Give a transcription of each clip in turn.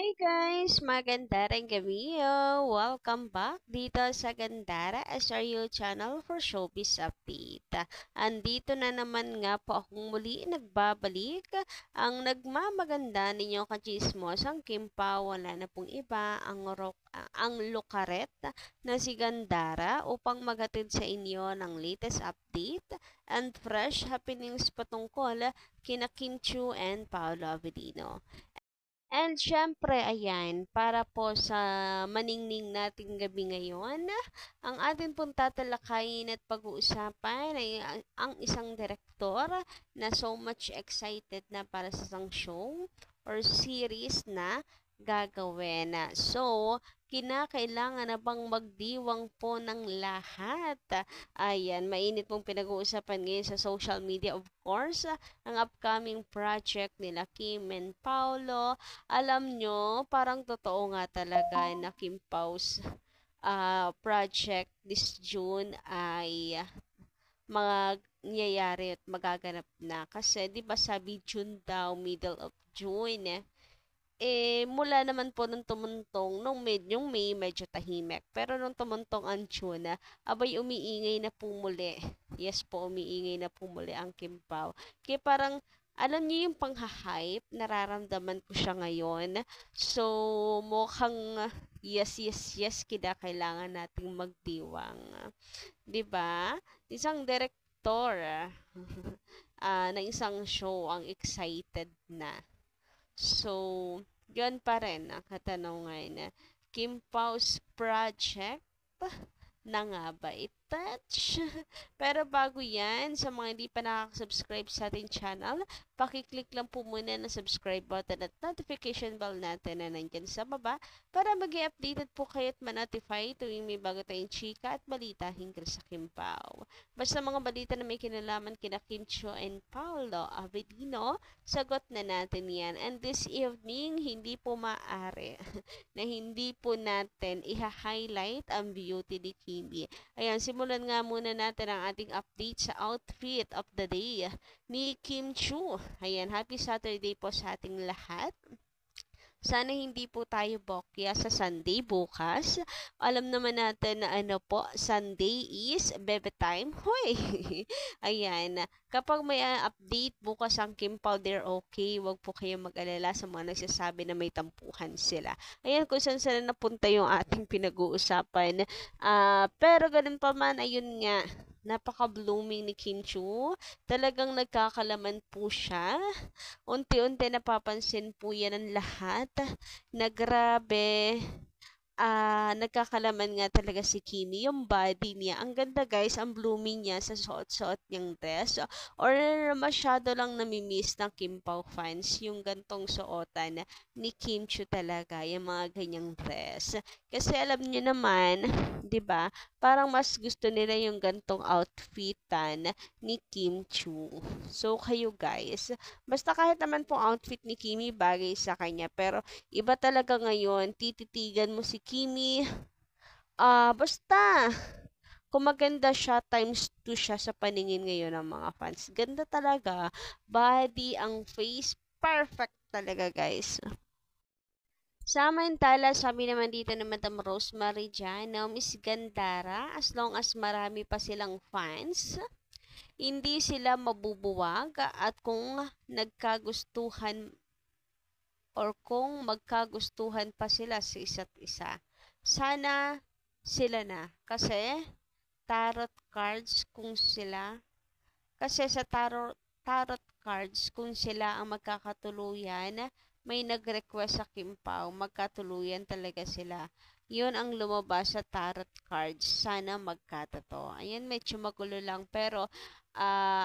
Hey guys! Magandang gabi! Welcome back dito sa Gandara SRU channel for Showbiz Update. Andito na naman nga po akong muli nagbabalik. Ang nagmamaganda ninyong kachismosang Kimpa, wala na pong iba ang lukaret na si Gandara upang maghatid sa inyo ng latest update and fresh happenings patungkol kina Kim Chiu and Paolo Avellino. And syempre, ayan, para po sa maningning nating gabi ngayon, ang atin pong tatalakayin at pag-uusapan ay ang isang direktor na so much excited na para sa isang show or series na gagawin. So, kinakailangan na bang magdiwang po ng lahat? Ayan, mainit pong pinag-uusapan ngayon sa social media, of course, ang upcoming project nila Kim and Paolo. Alam nyo, parang totoo nga talaga na Kim Pau's project this June ay mangyayari at magaganap na. Kasi, di ba sabi June daw, middle of June, mula naman po nung tumuntong, yung May medyo tahimik. Pero nung tumuntong ang June, abay umiingay na po muli. Yes po, umiingay na po muli ang Kim Pao. Kaya parang, alam niyo yung pangha-hype, nararamdaman ko siya ngayon. So, mukhang yes, kailangan nating magdiwang. 'Di ba? Isang direktor na isang show ang excited na. So, yun pa rin ang katanungan. Kim Pau's project na nga ba i-touch? Pero bago yan, sa mga hindi pa nakaka-subscribe sa ating channel, pakiclick lang po muna ng subscribe button at notification bell natin na nandyan sa baba para mag-i-updated po kayo at ma-notify tuwing may bago tayong chika at balita hinggil sa Kim Pao. Basta mga balita na may kinalaman kina Kim Chiu and Paolo Avellino, sagot na natin yan. And this evening, hindi po maaari na hindi po natin i-highlight ang beauty ni Kimi. Ayan, simulan nga muna natin ang ating update sa outfit of the day ni Kim Chiu. Ayan, happy Saturday po sa ating lahat. Sana hindi po tayo bokya sa Sunday bukas. Alam naman natin na Sunday is bebe time. Hoy! Ayan. Kapag may update bukas ang Kim Powder, okay. Huwag po kayo mag-alala sa mga nagsasabi na may tampuhan sila. Ayan, kung saan sila napunta yung ating pinag-uusapan. Pero ganun pa man, ayun nga. Napaka-blooming ni Kim Chiu. Talagang nagkakalaman po siya. Unti-unti napapansin po yan ng lahat na grabe, nagkakalaman nga talaga si Kimi. Yung body niya, ang ganda guys, ang blooming niya sa suot-suot niyang dress. Or masyado lang namimiss ng Kim Pao fans yung gantong suotan ni Kim Chiu talaga, yung mga ganyang dress. Kasi alam niyo naman, 'di ba? Parang mas gusto nila yung gantong outfitan ni Kim Chiu. So kayo guys, basta kahit naman pong outfit ni Kimi bagay sa kanya, pero iba talaga ngayon, tititigan mo si Kimi, basta, kung maganda siya, times 2 siya sa paningin ngayon ng mga fans. Ganda talaga, body, ang face, perfect talaga guys. Samantala, sabi naman dito ni Madam Rosemary Jano, Miss Gandara, as long as marami pa silang fans, hindi sila mabubuwag at kung magkagustuhan pa sila sa isa't isa, sana sila na. Kasi sa tarot cards, kung sila ang magkakatuluyan, may nag-request sa Kim Pao, magkatuluyan talaga sila. Yun ang lumabas sa tarot cards. Sana magkatotoo. Ayan, medyo magulo lang. Pero,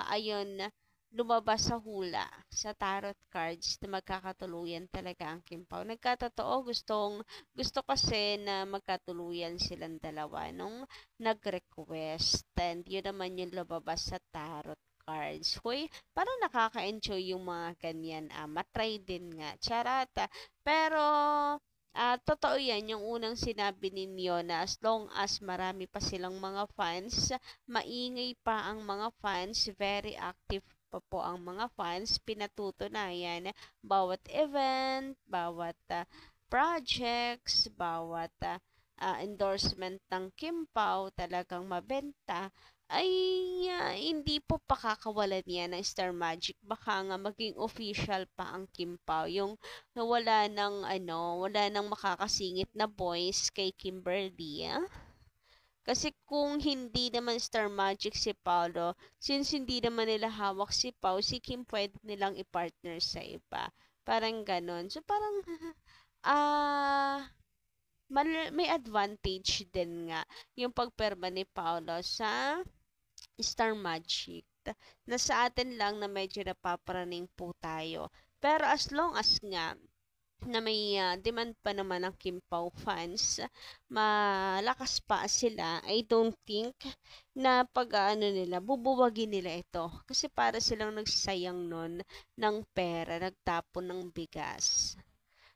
ayun, lumabas sa hula, sa tarot cards, na magkakatuluyan talaga ang Kim Pao. Nagkatotoo, gusto kasi na magkatuluyan silang dalawa nung nag-request. And yun naman yung lumabas sa tarot cards. Hoy, parang nakaka-enjoy yung mga ganyan. Matry din nga. Charot. Pero, totoo yan, yung unang sinabi ninyo na as long as marami pa silang mga fans, maingay pa ang mga fans, very active pa po ang mga fans, pinatutunayan bawat event, bawat projects, bawat endorsement ng Kim Pao talagang mabenta, ay hindi po pakakawalan yan ng Star Magic. Baka nga maging official pa ang Kim Pao. Yung wala nang makakasingit na voice kay Kimberly. Kasi kung hindi naman Star Magic si Paolo, since hindi naman nila hawak si Pao, si Kim pwede nilang i-partner sa iba. Parang ganon. So parang, may advantage din nga yung pagperma ni Paolo sa Star Magic. Na sa atin lang na medyo napaparaning po tayo. Pero as long as nga, na may demand pa naman ng Kim Pao fans, malakas pa sila, I don't think na nila, bubuwagin nila ito. Kasi para silang nagsayang nun ng pera, nagtapon ng bigas.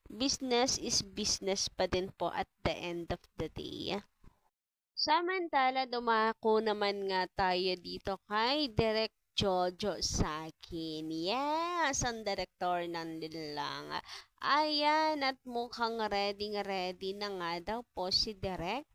Business is business pa din po at the end of the day. Samantala, dumako naman nga tayo dito kay Direk Jojo Sakin. Yes, ang direktor ng nilang. Ayan, at mukhang ready na nga daw po si Direk.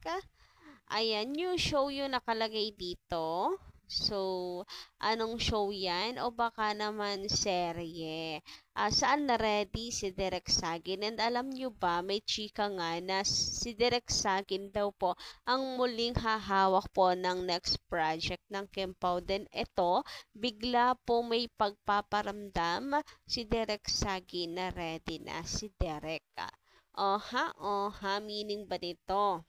Ayan, new show yung nakalagay dito. So, anong show yan? O baka naman serye? Saan na ready si Direk Sagin? And alam nyo ba, may chika nga na si Direk Sagin daw po ang muling hahawak po ng next project ng Kim Pao. Then ito, bigla po may pagpaparamdam si Direk Sagin na ready na si Direk. Oha, meaning ba nito?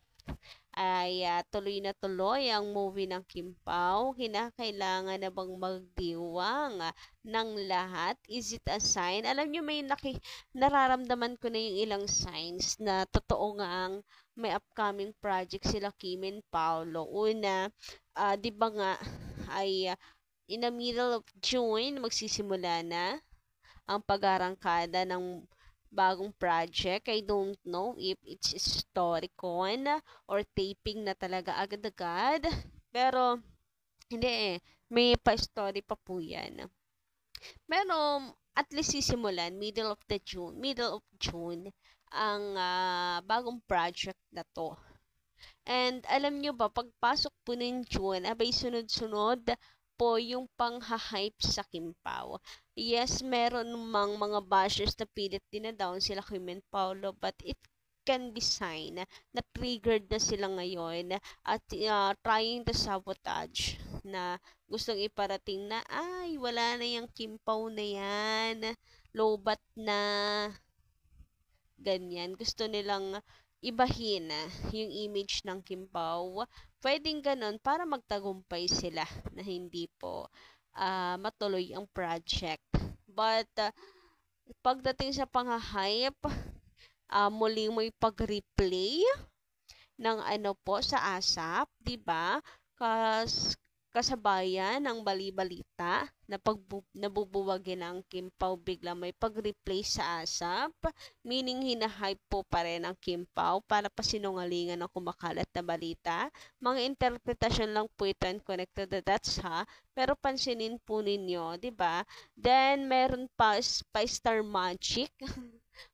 Ay tuloy na tuloy ang movie ng Kim Pao. Kinakailangan na bang magdiwang ng lahat? Is it a sign? Alam nyo, nararamdaman ko na yung ilang signs na totoo nga ang may upcoming project sila Kim and Paolo. Una, di ba nga ay in the middle of June magsisimula na ang pag-arangkada ng bagong project. I don't know if it's Storycon or taping na talaga agad-agad. Pero, hindi may pa-story pa po yan. Pero, at least sisimulan, middle of June, ang bagong project na to. And alam nyo ba, pagpasok po ng June, abay sunod-sunod po yung pang-hype sa Kim Pao. Yes, meron mang mga bashers na pilit dinadown sila Kim and Paolo, but it can be sign na triggered na sila ngayon at trying to sabotage na gustong iparating na ay wala na yung Kim Pao na yan, lobat na, ganyan. Gusto nilang ibahin yung image ng Kim Pao. Pwedeng ganon para magtagumpay sila na hindi po matuloy ang project. But pagdating sa pang-hype, muling may pag-replay ng sa ASAP, 'di ba? Kasabayan ng bali-balita na nabubuwagin ang Kim Pao, bigla may pag-replay sa ASAP, meaning hinahype po pa rin ang Kim Pao para pasinungalingan ng kumakalat na balita. Mga interpretasyon lang po ito and connected the dots pero pansinin po ninyo, di ba? Then meron pa Star Magic.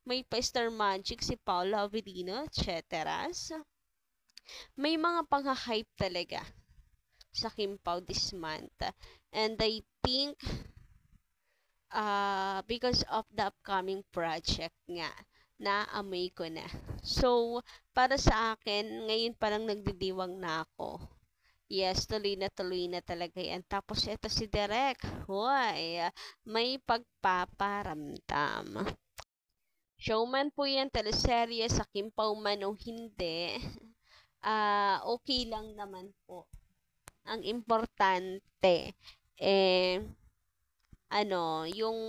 May Star Magic si Paolo Avellino, etc. May mga pang-hype talaga sa Kim Pao this month. And I think because of the upcoming project nga, naamoy ko na. So, para sa akin, ngayon parang nagdidiwang na ako. Yes, tuloy na talaga yan. Tapos ito si Direk. Hoy, may pagpaparamdam. Showman po yan, teleserye sa Kim Pao man o hindi. Okay lang naman po. Ang importante, yung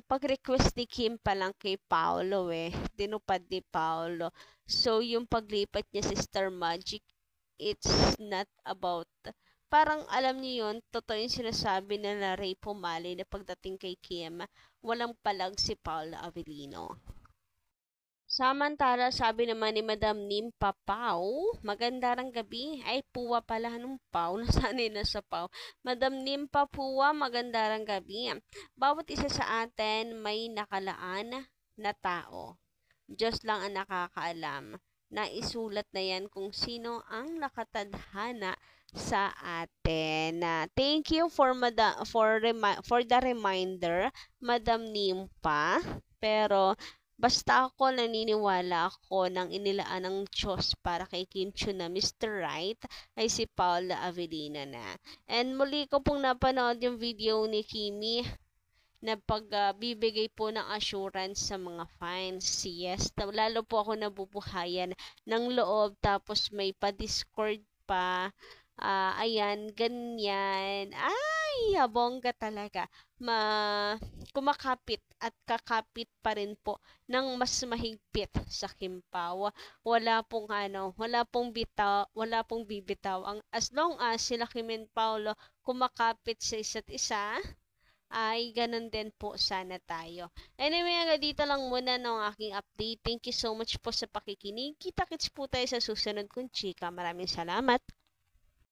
pag-request ni Kim pa lang kay Paolo tinupad ni Paolo. So, yung paglipat niya sa Star Magic, it's not about, parang alam niyo yun, totoo yung sinasabi na Ray Pumali na pagdating kay Kim, walang palag si Paolo Avellino. Samantala, sabi naman ni Madam Nimpa Pao, magandang gabi. Ay, puwa pala nung Pao. Nasanay na sa Pao. Madam Nimpa Puwa, magandang gabi. Bawat isa sa atin may nakalaan na tao. Diyos lang ang nakakaalam. Naisulat na yan kung sino ang nakatadhana sa atin. Thank you for the reminder, Madam Nimpa. Pero basta ako naniniwala ako ng inilaan ng Diyos para kay Kim Chiu na Mr. Right ay si Paula Avellino na. And muli ko pong napanood yung video ni Kimi na pagbibigay po ng assurance sa mga fans. Yes, lalo po ako nabubuhayan ng loob tapos may pa-discord pa. Ayan, ganyan. Ay, bongga talaga. Kumakapit at kakapit pa rin po ng mas mahigpit sa Kimpaw. Wala pong bibitaw. As long as sila Kim and Paulo kumakapit sa isa't isa, ay ganun din po sana tayo. Anyway, hanggang dito lang muna ng aking update. Thank you so much po sa pakikinig. Kita-kits po tayo sa susunod kong chika. Maraming salamat.